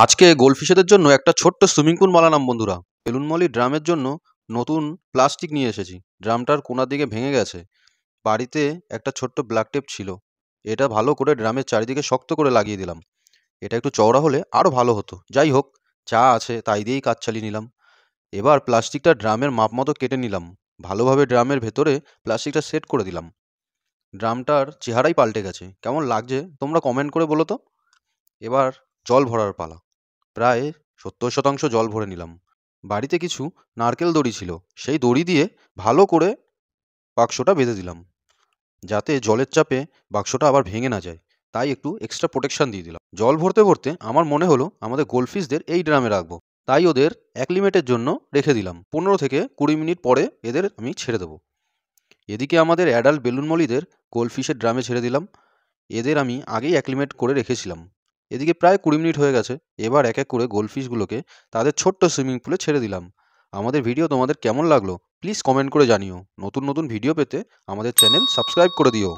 আজকে গোল্ডফিশেদের জন্য একটা ছোট্ট সুইমিং পুল বানালাম বন্ধুরা। বেলুন মলি ড্রামের জন্য নতুন প্লাস্টিক নিয়ে এসেছি। ড্রামটার কোণার দিকে ভেঙে গেছে। বাড়িতে একটা ছোট্ট ব্ল্যাক টেপ ছিল, এটা ভালো করে ড্রামের চারিদিকে শক্ত করে লাগিয়ে দিলাম। এটা একটু চওড়া হলে আরও ভালো হতো। যাই হোক, যা আছে তাই দিয়েই কাজ চালিয়ে নিলাম। এবার প্লাস্টিকটা ড্রামের মাপ মতো কেটে নিলাম। ভালোভাবে ড্রামের ভেতরে প্লাস্টিকটা সেট করে দিলাম। ড্রামটার চেহারাই পাল্টে গেছে। কেমন লাগছে তোমরা কমেন্ট করে বলো তো। এবার জল ভরার পালা। প্রায় 70% জল ভরে নিলাম। বাড়িতে কিছু নারকেল দড়ি ছিল, সেই দড়ি দিয়ে ভালো করে বাক্সটা বেঁধে দিলাম, যাতে জলের চাপে বাক্সটা আবার ভেঙে না যায়। তাই একটু এক্সট্রা প্রোটেকশন দিয়ে দিলাম। জল ভরতে ভরতে আমার মনে হলো আমাদের গোল্ডফিশদের এই ড্রামে রাখবো। তাই ওদের অ্যাক্লিমেটের জন্য রেখে দিলাম। 15 থেকে 20 মিনিট পরে এদের আমি ছেড়ে দেবো। এদিকে আমাদের অ্যাডাল্ট বেলুন মলিদের গোল্ডফিশের ড্রামে ছেড়ে দিলাম। এদের আমি আগেই অ্যাক্লিমেট করে রেখেছিলাম। এদিকে প্রায় 20 মিনিট হয়ে গেছে। এবার এক এক করে গোল্ডফিশগুলোকে তাদের ছোট্ট সুইমিং পুলে ছেড়ে দিলাম। আমাদের ভিডিও তোমাদের কেমন লাগলো প্লিজ কমেন্ট করে জানিও। নতুন নতুন ভিডিও পেতে আমাদের চ্যানেল সাবস্ক্রাইব করে দিও।